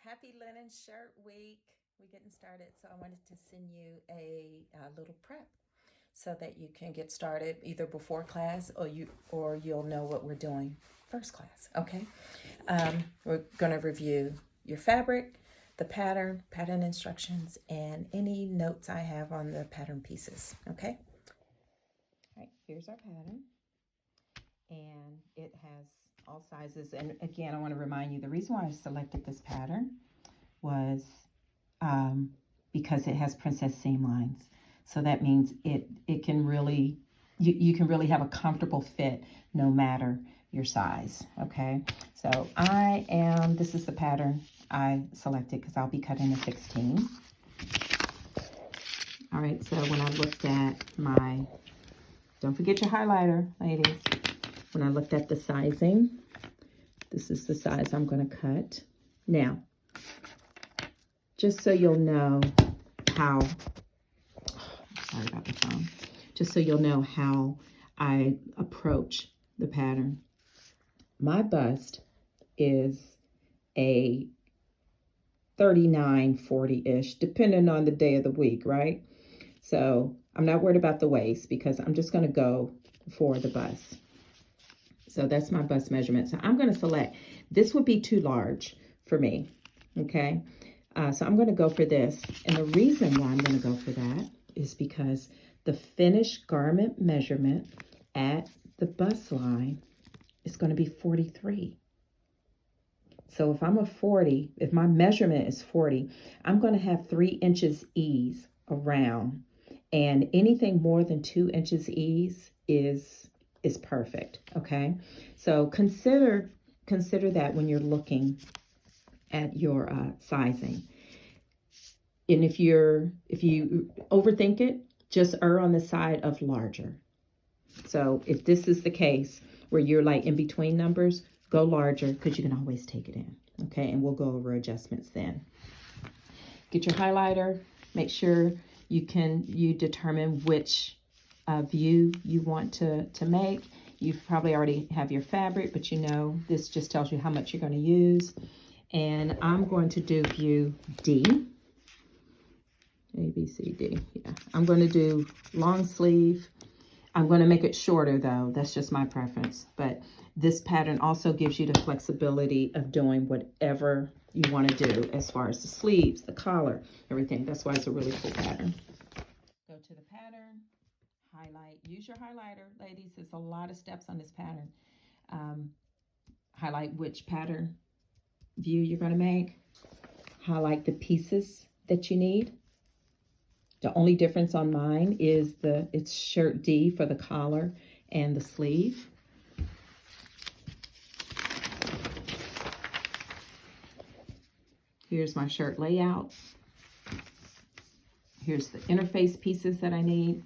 Happy Linen Shirt Week. We're getting started, so I wanted to send you a little prep so that you can get started either before class or you'll know what we're doing first class. Okay, we're going to review your fabric, the pattern instructions, and any notes I have on the pattern pieces. Okay. All right. Here's our pattern, and it has all sizes. And again, I want to remind you the reason why I selected this pattern was because it has princess seam lines. So that means it can really, you can really have a comfortable fit no matter your size, okay? So this is the pattern I selected because I'll be cutting a 16. All right, so when I looked at don't forget your highlighter, ladies. When I looked at the sizing, this is the size I'm gonna cut. Now, just so you'll know how, sorry about the phone, just so you'll know how I approach the pattern. My bust is a 39, 40-ish, depending on the day of the week, right? So I'm not worried about the waist because I'm just gonna go for the bust. So that's my bust measurement. So I'm gonna select, this would be too large for me, okay? So I'm going to go for this. And the reason why I'm going to go for that is because the finished garment measurement at the bust line is going to be 43. So if I'm a 40, if my measurement is 40, I'm going to have 3 inches ease around. And anything more than 2 inches ease is perfect, okay? So consider that when you're looking at your sizing. And if you overthink it, just err on the side of larger. So if this is the case where you're like in between numbers, go larger because you can always take it in. Okay, and we'll go over adjustments then. Get your highlighter. Make sure you determine which view you want to make. You probably already have your fabric, but you know this just tells you how much you're going to use. And I'm going to do view D. A, B, C, D. Yeah, I'm going to do long sleeve. I'm going to make it shorter though. That's just my preference. But this pattern also gives you the flexibility of doing whatever you want to do as far as the sleeves, the collar, everything. That's why it's a really cool pattern. Go to the pattern, highlight. Use your highlighter, ladies. There's a lot of steps on this pattern. Highlight which pattern view you're going to make. Highlight the pieces that you need. The only difference on mine is it's shirt D for the collar and the sleeve. Here's my shirt layout. Here's the interface pieces that I need.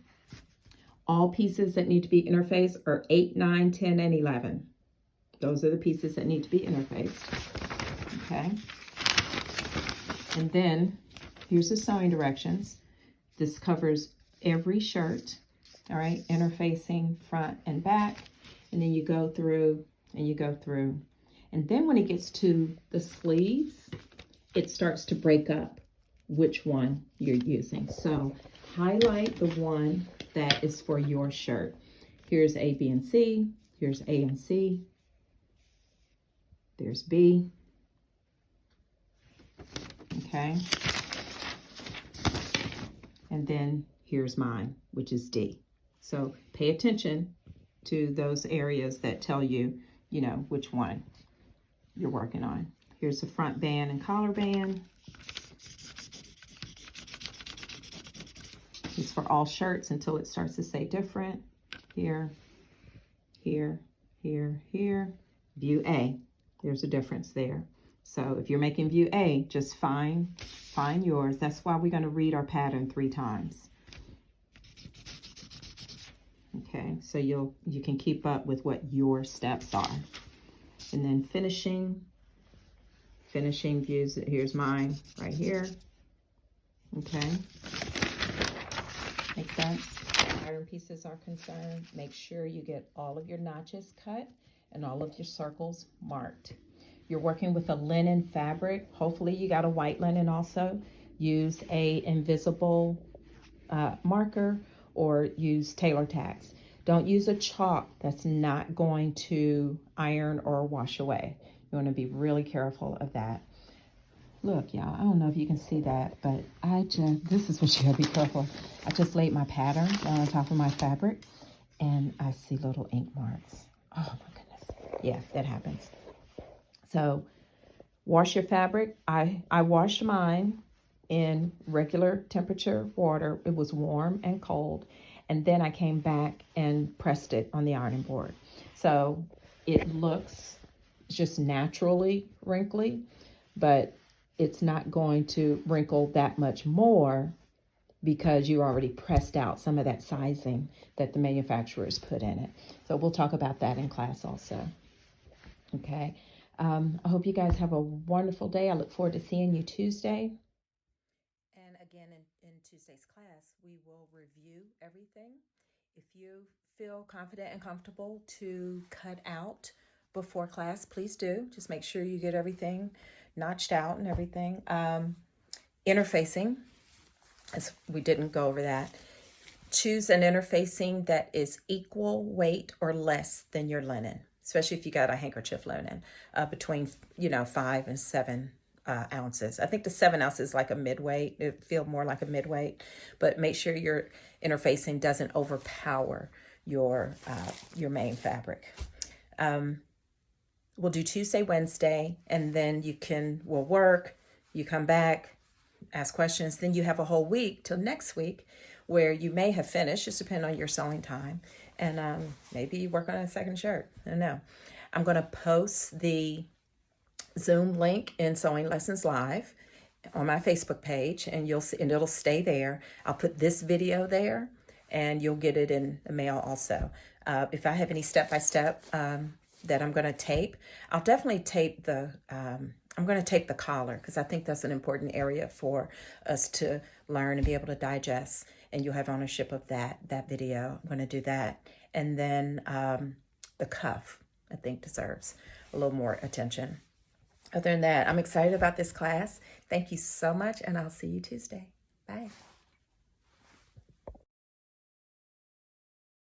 All pieces that need to be interfaced are 8, 9, 10, and 11. Those are the pieces that need to be interfaced. Okay. And then here's the sewing directions. This covers every shirt, all right, interfacing front and back. And then you go through and you go through. And then when it gets to the sleeves, it starts to break up which one you're using. So highlight the one that is for your shirt. Here's A, B, and C. Here's A and C. There's B. Okay. And then here's mine, which is D. So pay attention to those areas that tell you, you know, which one you're working on. Here's the front band and collar band. It's for all shirts until it starts to say different. Here, here, here, here. View A. There's a difference there. So if you're making view A, just find yours. That's why we're going to read our pattern 3 times. Okay, so you can keep up with what your steps are. And then finishing views. Here's mine right here. Okay, makes sense. Iron pieces are concerned, make sure you get all of your notches cut and all of your circles marked. you're working with a linen fabric, hopefully you got a white linen also, use a invisible marker or use Tailor Tacks. Don't use a chalk that's not going to iron or wash away. You want to be really careful of that. Look, y'all, I don't know if you can see that, but this is what you gotta be careful. I just laid my pattern down on top of my fabric and I see little ink marks. Oh my goodness. Yeah, that happens. So wash your fabric. I washed mine in regular temperature water. It was warm and cold. And then I came back and pressed it on the ironing board. So it looks just naturally wrinkly, but it's not going to wrinkle that much more because you already pressed out some of that sizing that the manufacturers put in it. So we'll talk about that in class also. Okay. I hope you guys have a wonderful day. I look forward to seeing you Tuesday. And again, in Tuesday's class, we will review everything. If you feel confident and comfortable to cut out before class, please do. Just make sure you get everything notched out and everything. Interfacing, as we didn't go over that. Choose an interfacing that is equal weight or less than your linen, especially if you got a handkerchief linen, between 5 and 7 ounces. I think the 7 ounces is like a midweight. It feels more like a midweight, but make sure your interfacing doesn't overpower your main fabric. We'll do Tuesday, Wednesday, and then we'll work, you come back, ask questions, then you have a whole week till next week where you may have finished, just depending on your sewing time, and maybe you work on a second shirt, I don't know. I'm gonna post the Zoom link in Sewing Lessons Live on my Facebook page, and you'll see, and it'll stay there. I'll put this video there, and you'll get it in the mail also. If I have any step-by-step that I'm going to tape, I'll definitely tape I'm going to tape the collar because I think that's an important area for us to learn and be able to digest, and you'll have ownership of that video. I'm going to do that. And then the cuff, I think, deserves a little more attention. Other than that, I'm excited about this class. Thank you so much, and I'll see you Tuesday. Bye.